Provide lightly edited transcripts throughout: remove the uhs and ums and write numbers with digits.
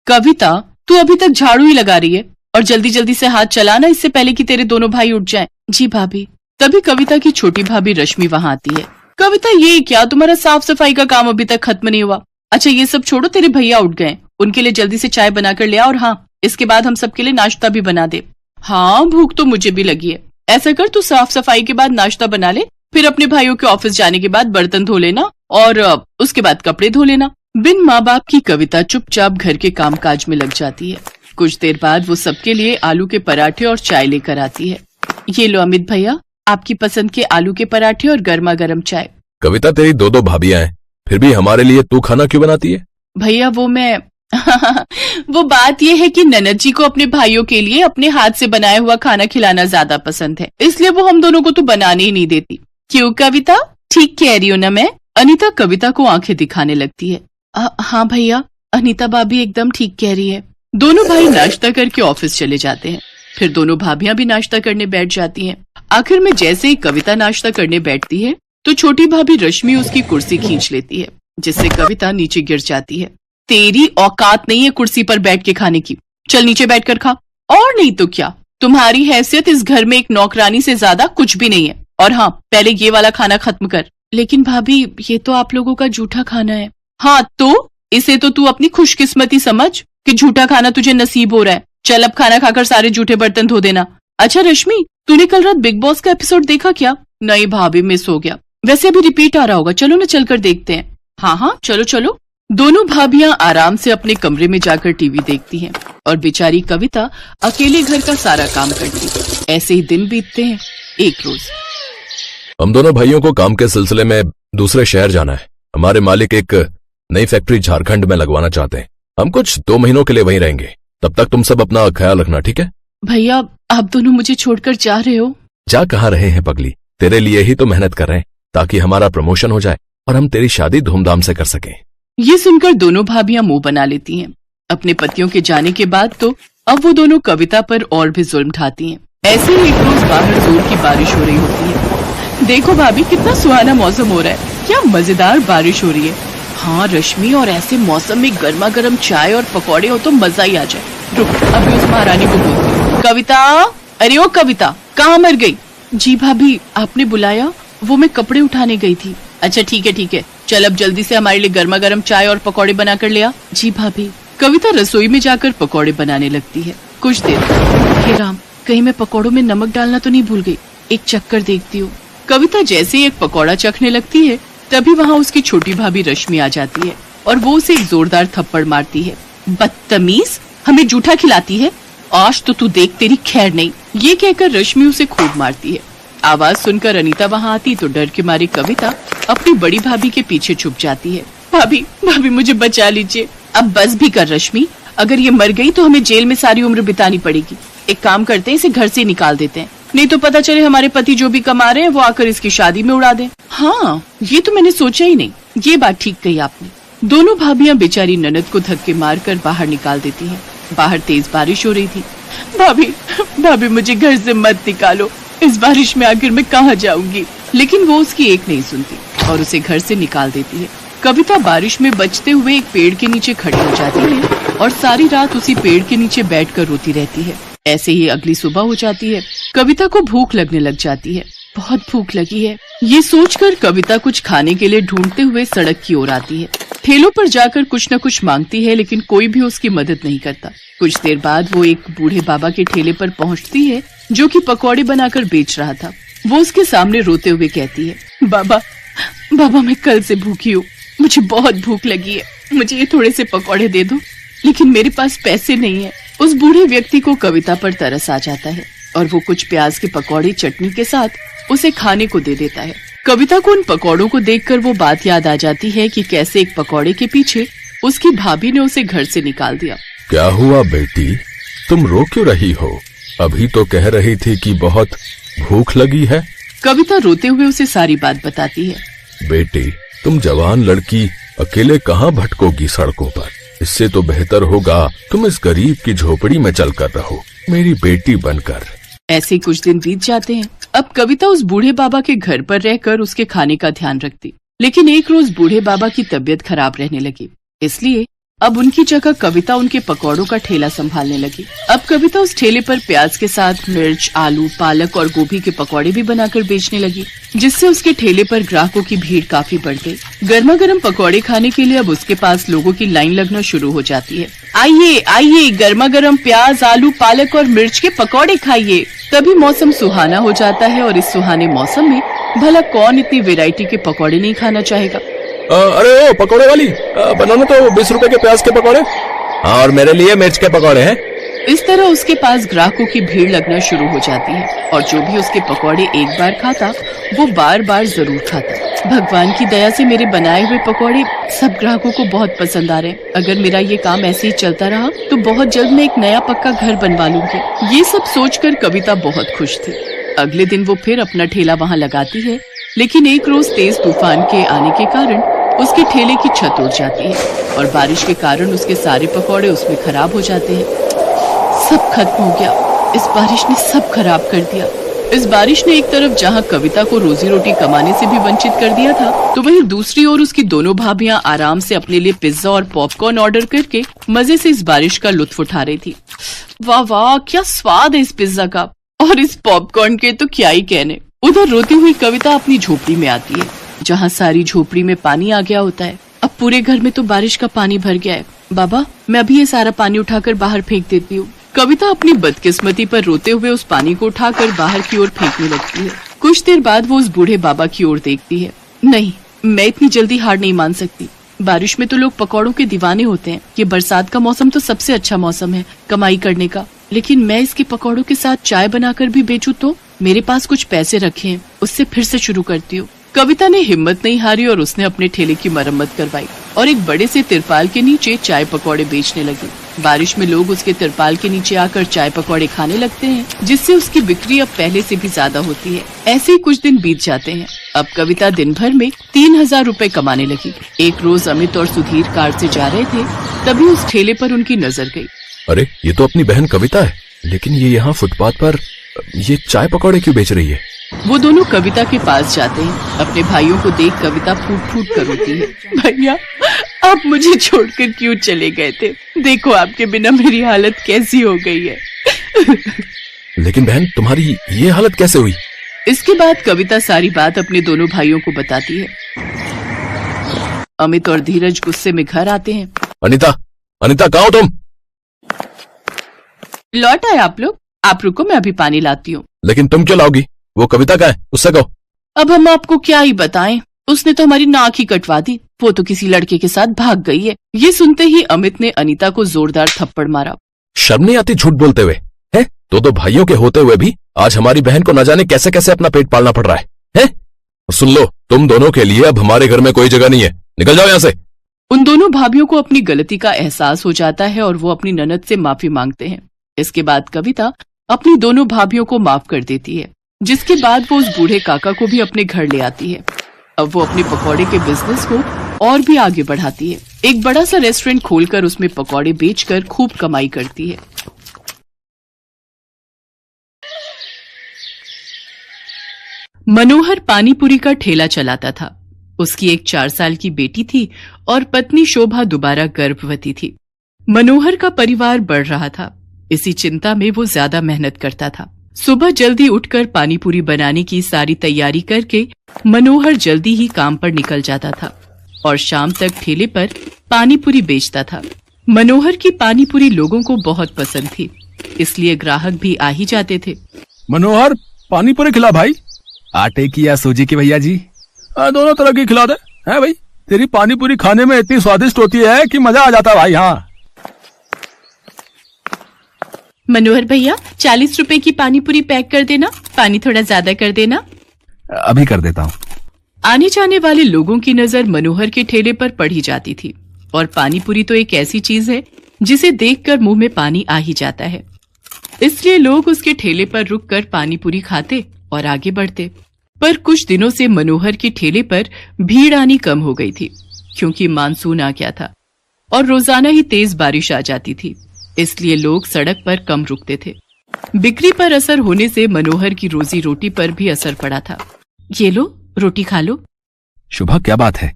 कविता, तू अभी तक झाड़ू ही लगा रही है और जल्दी जल्दी से हाथ चलाना, इससे पहले कि तेरे दोनों भाई उठ जाएं। जी भाभी। तभी कविता की छोटी भाभी रश्मि वहाँ आती है। कविता, ये क्या, तुम्हारा साफ सफाई का काम अभी तक खत्म नहीं हुआ? अच्छा ये सब छोड़ो, तेरे भैया उठ गए, उनके लिए जल्दी से चाय बनाकर ले आ, और हाँ इसके बाद हम सबके लिए नाश्ता भी बना दे। हाँ भूख तो मुझे भी लगी है। ऐसा कर, तू साफ सफाई के बाद नाश्ता बना ले, फिर अपने भाइयों के ऑफिस जाने के बाद बर्तन धो लेना और उसके बाद कपड़े धो लेना। बिन माँ बाप की कविता चुपचाप घर के कामकाज में लग जाती है। कुछ देर बाद वो सबके लिए आलू के पराठे और चाय लेकर आती है। ये लो अमित भैया, आपकी पसंद के आलू के पराठे और गर्मा गर्म चाय। कविता, तेरी दो दो भाभियां हैं, फिर भी हमारे लिए तू खाना क्यों बनाती है? भैया वो मैं वो बात ये है कि ननद जी को अपने भाइयों के लिए अपने हाथ से बनाया हुआ खाना खिलाना ज्यादा पसंद है, इसलिए वो हम दोनों को तो बनाने ही नहीं देती। क्यों कविता, ठीक कह रही हूँ ना मैं? अनीता कविता को आंखें दिखाने लगती है। हाँ भैया, अनीता भाभी एकदम ठीक कह रही है। दोनों भाई नाश्ता करके ऑफिस चले जाते हैं। फिर दोनों भाभियां भी नाश्ता करने बैठ जाती हैं। आखिर में जैसे ही कविता नाश्ता करने बैठती है तो छोटी भाभी रश्मि उसकी कुर्सी खींच लेती है, जिससे कविता नीचे गिर जाती है। तेरी औकात नहीं है कुर्सी पर बैठ के खाने की, चल नीचे बैठकर खा। और नहीं तो क्या, तुम्हारी हैसियत इस घर में एक नौकरानी से ज्यादा कुछ भी नहीं है। और हाँ, पहले ये वाला खाना खत्म कर। लेकिन भाभी, ये तो आप लोगों का झूठा खाना है। हाँ तो इसे तो तू अपनी खुशकिस्मती समझ कि झूठा खाना तुझे नसीब हो रहा है। चल अब खाना खाकर सारे झूठे बर्तन धो देना। अच्छा रश्मि, तूने कल रात बिग बॉस का एपिसोड देखा क्या? नहीं भाभी, मिस हो गया। वैसे अभी रिपीट आ रहा होगा, चलो ना चलकर देखते हैं। हाँ हाँ चलो चलो। दोनों भाभियां आराम से अपने कमरे में जाकर टीवी देखती हैं और बेचारी कविता अकेले घर का सारा काम करती। ऐसे ही दिन बीतते हैं। एक रोज हम दोनों भाइयों को काम के सिलसिले में दूसरे शहर जाना है। हमारे मालिक एक नई फैक्ट्री झारखंड में लगवाना चाहते हैं। हम कुछ 2 महीनों के लिए वहीं रहेंगे। तब तक तुम सब अपना ख्याल रखना, ठीक है? भैया, आप दोनों मुझे छोड़कर जा रहे हो? जा कहाँ रहे हैं पगली, तेरे लिए ही तो मेहनत कर रहे हैं ताकि हमारा प्रमोशन हो जाए और हम तेरी शादी धूमधाम से कर सकें। ये सुनकर दोनों भाभियां मुंह बना लेती हैं। अपने पतियों के जाने के बाद तो अब वो दोनों कविता पर और भी जुल्म ढाती हैं। ऐसे ही एक रोज बाहर जोर की बारिश हो रही होती है। देखो भाभी, कितना सुहाना मौसम हो रहा है, क्या मजेदार बारिश हो रही है। हाँ रश्मि, और ऐसे मौसम में गर्मा गर्म चाय और पकौड़े हो तो मजा ही आ जाए। रुक, अभी उस महारानी को बोलती हूँ। कविता, अरे ओ कविता, कहाँ मर गई? जी भाभी, आपने बुलाया? वो मैं कपड़े उठाने गई थी। अच्छा ठीक है, चल अब जल्दी से हमारे लिए गर्मा गर्म चाय और पकौड़े बना कर ले आ। जी भाभी। कविता रसोई में जाकर पकौड़े बनाने लगती है। कुछ देर, हे राम, कहीं मैं पकौड़ों में नमक डालना तो नहीं भूल गई, एक चक्कर देखती हूँ। कविता जैसे ही एक पकौड़ा चखने लगती है तभी वहाँ उसकी छोटी भाभी रश्मि आ जाती है और वो उसे एक जोरदार थप्पड़ मारती है। बदतमीज, हमें जूठा खिलाती है, आज तो तू देख तेरी खैर नहीं। ये कहकर रश्मि उसे खूब मारती है। आवाज सुनकर अनीता वहाँ आती तो डर के मारे कविता अपनी बड़ी भाभी के पीछे छुप जाती है। भाभी मुझे बचा लीजिए। अब बस भी कर रश्मि, अगर ये मर गई तो हमें जेल में सारी उम्र बितानी पड़ेगी। एक काम करते हैं, इसे घर से निकाल देते हैं, नहीं तो पता चले हमारे पति जो भी कमा रहे हैं वो आकर इसकी शादी में उड़ा दें। हाँ, ये तो मैंने सोचा ही नहीं, ये बात ठीक कही आपने। दोनों भाभियां बेचारी ननद को धक्के मारकर बाहर निकाल देती हैं। बाहर तेज बारिश हो रही थी। भाभी मुझे घर से मत निकालो, इस बारिश में आखिर मैं कहाँ जाऊंगी। लेकिन वो उसकी एक नहीं सुनती और उसे घर से निकाल देती है। कविता बारिश में बचते हुए एक पेड़ के नीचे खड़ी हो जाती है और सारी रात उसी पेड़ के नीचे बैठकर रोती रहती है। ऐसे ही अगली सुबह हो जाती है। कविता को भूख लगने लग जाती है। बहुत भूख लगी है, ये सोचकर कविता कुछ खाने के लिए ढूंढते हुए सड़क की ओर आती है। ठेलों पर जाकर कुछ न कुछ मांगती है, लेकिन कोई भी उसकी मदद नहीं करता। कुछ देर बाद वो एक बूढ़े बाबा के ठेले पर पहुंचती है जो कि पकौड़े बनाकर बेच रहा था। वो उसके सामने रोते हुए कहती है, बाबा मैं कल से भूखी हूँ, मुझे बहुत भूख लगी है, मुझे ये थोड़े से पकौड़े दे दो, लेकिन मेरे पास पैसे नहीं है। उस बूढ़े व्यक्ति को कविता पर तरस आ जाता है और वो कुछ प्याज के पकौड़े चटनी के साथ उसे खाने को दे देता है। कविता को उन पकौड़ों को देखकर वो बात याद आ जाती है कि कैसे एक पकौड़े के पीछे उसकी भाभी ने उसे घर से निकाल दिया। क्या हुआ बेटी, तुम रो क्यों रही हो? अभी तो कह रही थी कि बहुत भूख लगी है। कविता रोते हुए उसे सारी बात बताती है। बेटी, तुम जवान लड़की अकेले कहाँ भटकोगी सड़कों पर, इससे तो बेहतर होगा तुम इस गरीब की झोपड़ी में चलकर रहो, मेरी बेटी बनकर। ऐसे कुछ दिन बीत जाते हैं। अब कविता उस बूढ़े बाबा के घर पर रहकर उसके खाने का ध्यान रखती, लेकिन एक रोज बूढ़े बाबा की तबीयत खराब रहने लगी, इसलिए अब उनकी जगह कविता उनके पकौड़ों का ठेला संभालने लगी। अब कविता उस ठेले पर प्याज के साथ मिर्च, आलू, पालक और गोभी के पकौड़े भी बनाकर बेचने लगी, जिससे उसके ठेले पर ग्राहकों की भीड़ काफी बढ़ गई। गर्मा गर्म पकौड़े खाने के लिए अब उसके पास लोगों की लाइन लगना शुरू हो जाती है। आइए आइए, गर्मा गर्म प्याज, आलू, पालक और मिर्च के पकौड़े खाइए। तभी मौसम सुहाना हो जाता है और इस सुहाने मौसम में भला कौन इतनी वैरायटी के पकौड़े नहीं खाना चाहेगा। अरे ओ पकौड़े वाली, बनाना तो 20 रुपए के प्याज के पकौड़े। हाँ, और मेरे लिए मिर्च के पकौड़े हैं। इस तरह उसके पास ग्राहकों की भीड़ लगना शुरू हो जाती है और जो भी उसके पकौड़े एक बार खाता वो बार बार जरूर खाता। भगवान की दया से मेरे बनाए हुए पकौड़े सब ग्राहकों को बहुत पसंद आ रहे हैं। अगर मेरा ये काम ऐसे ही चलता रहा तो बहुत जल्द मैं एक नया पक्का घर बनवा लूंगी। ये सब सोचकर कविता बहुत खुश थी। अगले दिन वो फिर अपना ठेला वहाँ लगाती है, लेकिन एक रोज तेज तूफान के आने के कारण उसके ठेले की छत उड़ जाती है और बारिश के कारण उसके सारे पकौड़े उसमें खराब हो जाते हैं। सब खत्म हो गया। इस बारिश ने सब खराब कर दिया। इस बारिश ने एक तरफ जहाँ कविता को रोजी रोटी कमाने से भी वंचित कर दिया था, तो वहीं दूसरी ओर उसकी दोनों भाभियां आराम से अपने लिए पिज्जा और पॉपकॉर्न ऑर्डर करके मजे से इस बारिश का लुत्फ उठा रही थी। वाह वाह, क्या स्वाद है इस पिज्जा का, और इस पॉपकॉर्न के तो क्या ही कहने। उधर रोती हुई कविता अपनी झोपड़ी में आती है, जहाँ सारी झोपड़ी में पानी आ गया होता है। अब पूरे घर में तो बारिश का पानी भर गया है। बाबा, मैं अभी ये सारा पानी उठाकर बाहर फेंक देती हूँ। कविता अपनी बदकिस्मती पर रोते हुए उस पानी को उठाकर बाहर की ओर फेंकने लगती है। कुछ देर बाद वो उस बूढ़े बाबा की ओर देखती है। नहीं, मैं इतनी जल्दी हार नहीं मान सकती। बारिश में तो लोग पकौड़ों के दीवाने होते हैं। ये बरसात का मौसम तो सबसे अच्छा मौसम है कमाई करने का, लेकिन मैं इसके पकौड़ों के साथ चाय बनाकर भी बेचूं तो मेरे पास कुछ पैसे रखे हैं, उससे फिर से शुरू करती हूँ। कविता ने हिम्मत नहीं हारी और उसने अपने ठेले की मरम्मत करवाई और एक बड़े से तिरपाल के नीचे चाय पकौड़े बेचने लगी। बारिश में लोग उसके तिरपाल के नीचे आकर चाय पकौड़े खाने लगते हैं, जिससे उसकी बिक्री अब पहले से भी ज्यादा होती है। ऐसे ही कुछ दिन बीत जाते हैं। अब कविता दिन भर में 3000 रुपए कमाने लगी। एक रोज अमित और सुधीर कार से जा रहे थे, तभी उस ठेले पर उनकी नजर गई। अरे, ये तो अपनी बहन कविता है, लेकिन ये यहाँ फुटपाथ पर ये चाय पकौड़े क्यों बेच रही है? वो दोनों कविता के पास जाते हैं। अपने भाइयों को देख कविता फूट फूट कर रोती है। भैया, आप मुझे छोड़कर क्यों चले गए थे? देखो आपके बिना मेरी हालत कैसी हो गई है। लेकिन बहन, तुम्हारी ये हालत कैसे हुई? इसके बाद कविता सारी बात अपने दोनों भाइयों को बताती है। अमित और धीरज गुस्से में घर आते हैं। अनीता, अनीता, कहाँ हो तुम? लौट आए आप लोग? आप रुको, मैं अभी पानी लाती हूँ। लेकिन तुम क्यों लाओगी? वो कविता कहाँ है? उससे कहो। अब हम आपको क्या ही बताएं, उसने तो हमारी नाक ही कटवा दी। वो तो किसी लड़के के साथ भाग गई है। ये सुनते ही अमित ने अनीता को जोरदार थप्पड़ मारा। शर्म नहीं आती झूठ बोलते हुए? हैं? तो भाइयों के होते हुए भी आज हमारी बहन को न जाने कैसे कैसे अपना पेट पालना पड़ रहा है, हैं? सुन लो, तुम दोनों के लिए अब हमारे घर में कोई जगह नहीं है। निकल जाओ यहाँ से। उन दोनों भाभियों को अपनी गलती का एहसास हो जाता है और वो अपनी ननद से माफी मांगते हैं। इसके बाद कविता अपनी दोनों भाभियों को माफ कर देती है, जिसके बाद वो उस बूढ़े काका को भी अपने घर ले आती है। अब वो अपने पकौड़े के बिजनेस को और भी आगे बढ़ाती है। एक बड़ा सा रेस्टोरेंट खोलकर उसमें पकौड़े बेचकर खूब कमाई करती है। मनोहर पानीपुरी का ठेला चलाता था। उसकी एक 4 साल की बेटी थी और पत्नी शोभा दोबारा गर्भवती थी। मनोहर का परिवार बढ़ रहा था। इसी चिंता में वो ज्यादा मेहनत करता था। सुबह जल्दी उठकर पानीपुरी बनाने की सारी तैयारी करके मनोहर जल्दी ही काम पर निकल जाता था और शाम तक ठेले पर पानीपुरी बेचता था। मनोहर की पानीपुरी लोगों को बहुत पसंद थी, इसलिए ग्राहक भी आ ही जाते थे। मनोहर, पानीपुरी खिला भाई। आटे की या सूजी की भैया जी? दोनों तरह की खिला दे। है भाई, तेरी पानीपुरी खाने में इतनी स्वादिष्ट होती है कि मजा आ जाता भाई। हाँ मनोहर भैया, 40 रुपए की पानीपुरी पैक कर देना। पानी थोड़ा ज्यादा कर देना। अभी कर देता हूँ। आने जाने वाले लोगों की नजर मनोहर के ठेले पर पड़ ही जाती थी और पानीपुरी तो एक ऐसी चीज है जिसे देखकर मुंह में पानी आ ही जाता है। इसलिए लोग उसके ठेले पर रुककर पानीपुरी खाते और आगे बढ़ते। पर कुछ दिनों से मनोहर के ठेले पर भीड़ आनी कम हो गई थी, क्योंकि मानसून आ गया था और रोजाना ही तेज बारिश आ जाती थी। इसलिए लोग सड़क पर कम रुकते थे। बिक्री पर असर होने से मनोहर की रोजी रोटी पर भी असर पड़ा था। ये लो, रोटी खा लो। शुभा, क्या बात है?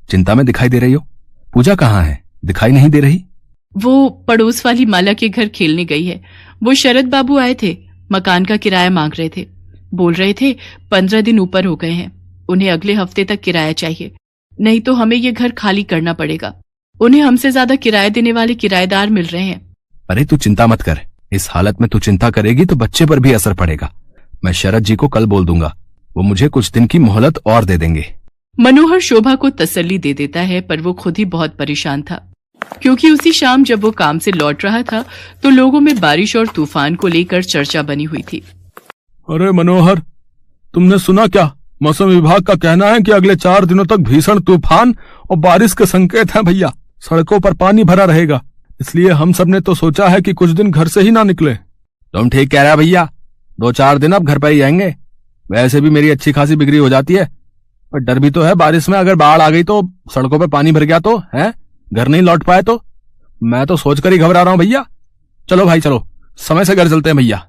चिंता में दिखाई दे रही हो। पूजा कहाँ है? दिखाई नहीं दे रही? वो पड़ोस वाली माला के घर खेलने गई है। वो शरद बाबू आए थे, मकान का किराया मांग रहे थे। बोल रहे थे 15 दिन ऊपर हो गए हैं, उन्हें अगले हफ्ते तक किराया चाहिए, नहीं तो हमें ये घर खाली करना पड़ेगा। उन्हें हमसे ज्यादा किराया देने वाले किराएदार मिल रहे हैं। अरे तू चिंता मत कर, इस हालत में तू चिंता करेगी तो बच्चे पर भी असर पड़ेगा। मैं शरद जी को कल बोल दूंगा, वो मुझे कुछ दिन की मोहलत और दे देंगे। मनोहर शोभा को तसल्ली दे देता है, पर वो खुद ही बहुत परेशान था, क्योंकि उसी शाम जब वो काम से लौट रहा था तो लोगों में बारिश और तूफान को लेकर चर्चा बनी हुई थी। अरे मनोहर, तुमने सुना क्या? मौसम विभाग का कहना है कि अगले 4 दिनों तक भीषण तूफान और बारिश के संकेत हैं भैया। सड़कों पर पानी भरा रहेगा, इसलिए हम सब ने तो सोचा है कि कुछ दिन घर से ही ना निकले। तुम ठीक कह रहे भैया, 2-4 दिन अब घर पर ही जाएंगे। वैसे भी मेरी अच्छी खासी बिक्री हो जाती है, पर डर भी तो है बारिश में अगर बाढ़ आ गई तो, सड़कों पर पानी भर गया तो, है घर नहीं लौट पाए तो। मैं तो सोचकर ही घबरा रहा हूं भैया। चलो भाई चलो, समय से घर चलते हैं भैया।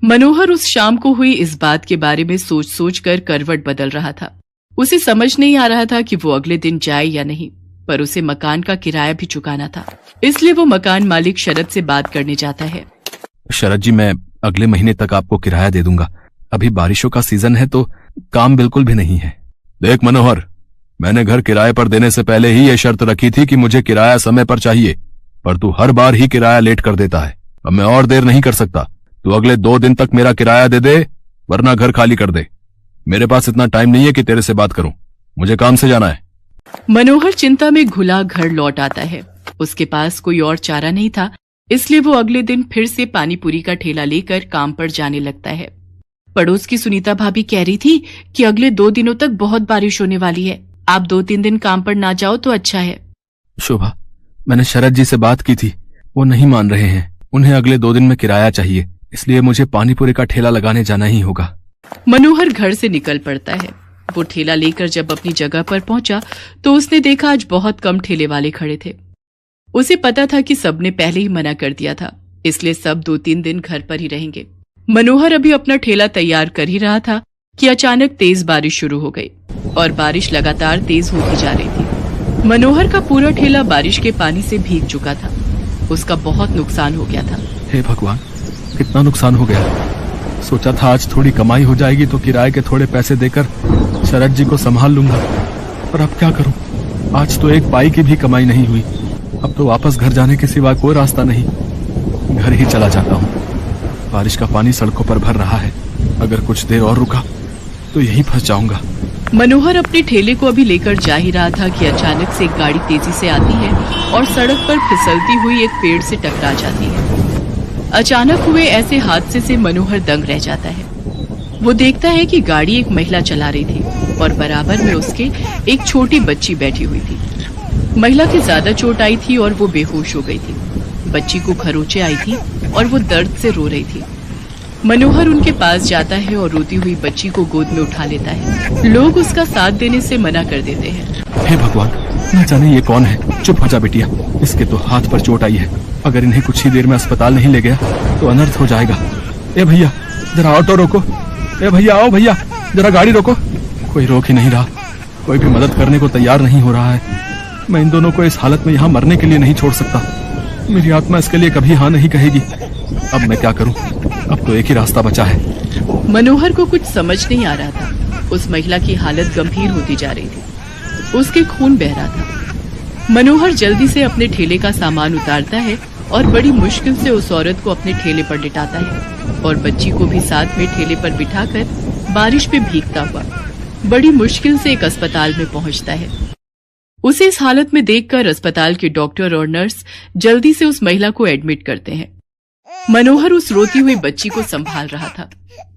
मनोहर उस शाम को हुई इस बात के बारे में सोच सोच कर करवट बदल रहा था। उसे समझ नहीं आ रहा था कि वो अगले दिन जाए या नहीं, पर उसे मकान का किराया भी चुकाना था, इसलिए वो मकान मालिक शरद से बात करने जाता है। शरद जी, मैं अगले महीने तक आपको किराया दे दूंगा। अभी बारिशों का सीजन है तो काम बिल्कुल भी नहीं है। देख मनोहर, मैंने घर किराए पर देने से पहले ही ये शर्त रखी थी कि मुझे किराया समय पर चाहिए, पर तू हर बार ही किराया लेट कर देता है। अब मैं और देर नहीं कर सकता। तू अगले 2 दिन तक मेरा किराया दे दे, वरना घर खाली कर दे। मेरे पास इतना टाइम नहीं है कि तेरे से बात करूं, मुझे काम से जाना है। मनोहर चिंता में घुला घर लौट आता है। उसके पास कोई और चारा नहीं था, इसलिए वो अगले दिन फिर से पानी पूरी का ठेला लेकर काम पर जाने लगता है। पड़ोस की सुनीता भाभी कह रही थी कि अगले 2 दिनों तक बहुत बारिश होने वाली है, आप 2-3 दिन काम पर ना जाओ तो अच्छा है। शोभा, मैंने शरद जी से बात की थी, वो नहीं मान रहे हैं। उन्हें अगले 2 दिन में किराया चाहिए, इसलिए मुझे पानीपुरी का ठेला लगाने जाना ही होगा। मनोहर घर से निकल पड़ता है। वो ठेला लेकर जब अपनी जगह पर पहुंचा तो उसने देखा आज बहुत कम ठेले वाले खड़े थे। उसे पता था कि सबने पहले ही मना कर दिया था, इसलिए सब 2-3 दिन घर पर ही रहेंगे। मनोहर अभी अपना ठेला तैयार कर ही रहा था कि अचानक तेज बारिश शुरू हो गई और बारिश लगातार तेज होती जा रही थी। मनोहर का पूरा ठेला बारिश के पानी से भीग चुका था। उसका बहुत नुकसान हो गया था। हे भगवान, कितना नुकसान हो गया। सोचा था आज थोड़ी कमाई हो जाएगी तो किराए के थोड़े पैसे देकर शरद जी को संभाल लूंगा, पर अब क्या करूं? आज तो 1 पाई की भी कमाई नहीं हुई। अब तो वापस घर जाने के सिवा कोई रास्ता नहीं। घर ही चला जाता हूं। बारिश का पानी सड़कों पर भर रहा है, अगर कुछ देर और रुका तो यहीं फंस जाऊंगा। मनोहर अपने ठेले को अभी लेकर जा ही रहा था कि अचानक से एक गाड़ी तेजी से आती है और सड़क पर फिसलती हुई एक पेड़ से टकरा जाती है। अचानक हुए ऐसे हादसे से मनोहर दंग रह जाता है। वो देखता है कि गाड़ी एक महिला चला रही थी और बराबर में उसके एक छोटी बच्ची बैठी हुई थी। महिला की ज्यादा चोट आई थी और वो बेहोश हो गई थी। बच्ची को खरोंचे आई थी और वो दर्द से रो रही थी। मनोहर उनके पास जाता है और रोती हुई बच्ची को गोद में उठा लेता है। लोग उसका साथ देने से मना कर देते हैं। हे भगवान, न जाने ये कौन है। चुप हो जा बिटिया, इसके तो हाथ पर चोट आई है। अगर इन्हें कुछ ही देर में अस्पताल नहीं ले गया तो अनर्थ हो जाएगा। ए भैया, जरा ऑटो रोको। ए भैया, आओ भैया, जरा गाड़ी रोको। कोई रोक ही नहीं रहा, कोई भी मदद करने को तैयार नहीं हो रहा है। मैं इन दोनों को इस हालत में यहाँ मरने के लिए नहीं छोड़ सकता। मेरी आत्मा इसके लिए कभी हाँ नहीं कहेगी। अब मैं क्या करूं? अब तो एक ही रास्ता बचा है। मनोहर को कुछ समझ नहीं आ रहा था। उस महिला की हालत गंभीर होती जा रही थी, उसके खून बह रहा था। मनोहर जल्दी से अपने ठेले का सामान उतारता है और बड़ी मुश्किल से उस औरत को अपने ठेले पर लिटाता है और बच्ची को भी साथ में ठेले पर बिठाकर बारिश में भीगता हुआ बड़ी मुश्किल से एक अस्पताल में पहुंचता है। उसे इस हालत में देखकर अस्पताल के डॉक्टर और नर्स जल्दी से उस महिला को एडमिट करते हैं। मनोहर उस रोती हुई बच्ची को संभाल रहा था।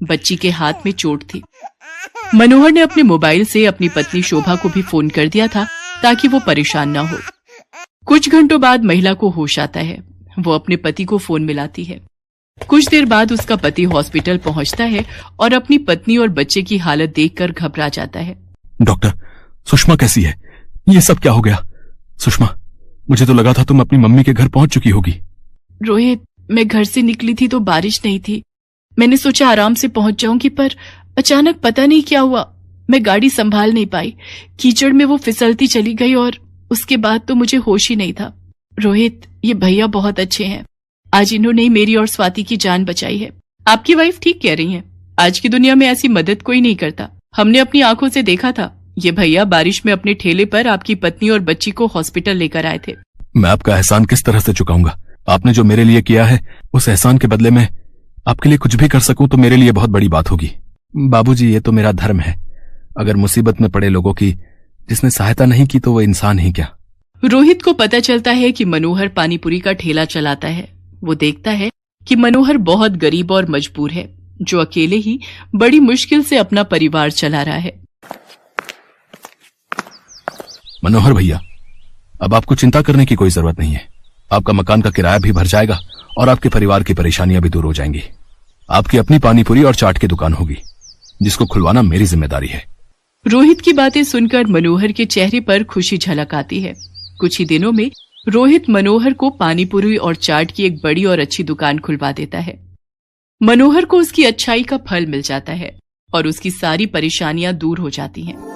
बच्ची के हाथ में चोट थी। मनोहर ने अपने मोबाइल से अपनी पत्नी शोभा को भी फोन कर दिया था ताकि वो परेशान ना हो। कुछ घंटों बाद महिला को होश आता है। वो अपने पति को फोन मिलाती है। कुछ देर बाद उसका पति हॉस्पिटल पहुंचता है और अपनी पत्नी और बच्चे की हालत देखकर घबरा जाता है। डॉक्टर, सुषमा कैसी है? ये सब क्या हो गया? सुषमा, मुझे तो लगा था तुम अपनी मम्मी के घर पहुंच चुकी होगी। रोहित, मैं घर से निकली थी तो बारिश नहीं थी। मैंने सोचा आराम से पहुंच जाऊंगी, पर अचानक पता नहीं क्या हुआ, मैं गाड़ी संभाल नहीं पाई। कीचड़ में वो फिसलती चली गई और उसके बाद तो मुझे होश ही नहीं था। रोहित, ये भैया बहुत अच्छे हैं। आज इन्होंने मेरी और स्वाति की जान बचाई है। आपकी वाइफ ठीक कह रही हैं। आज की दुनिया में ऐसी मदद कोई नहीं करता। हमने अपनी आंखों से देखा था। ये भैया बारिश में अपने ठेले पर आपकी पत्नी और बच्ची को हॉस्पिटल लेकर आए थे। मैं आपका एहसान किस तरह से चुकाऊंगा? आपने जो मेरे लिए किया है, उस एहसान के बदले में आपके लिए कुछ भी कर सकूं तो मेरे लिए बहुत बड़ी बात होगी। बाबूजी, ये तो मेरा धर्म है। अगर मुसीबत में पड़े लोगों की जिसने सहायता नहीं की तो वो इंसान ही क्या। रोहित को पता चलता है कि मनोहर पानीपुरी का ठेला चलाता है। वो देखता है कि मनोहर बहुत गरीब और मजबूर है, जो अकेले ही बड़ी मुश्किल से अपना परिवार चला रहा है। मनोहर भैया, अब आपको चिंता करने की कोई जरूरत नहीं है। आपका मकान का किराया भी भर जाएगा और आपके परिवार की परेशानियां भी दूर हो जाएंगी। आपकी अपनी पानीपुरी और चाट की दुकान होगी, जिसको खुलवाना मेरी जिम्मेदारी है। रोहित की बातें सुनकर मनोहर के चेहरे पर खुशी झलक आती है। कुछ ही दिनों में रोहित मनोहर को पानीपुरी और चाट की एक बड़ी और अच्छी दुकान खुलवा देता है। मनोहर को उसकी अच्छाई का फल मिल जाता है और उसकी सारी परेशानियां दूर हो जाती हैं।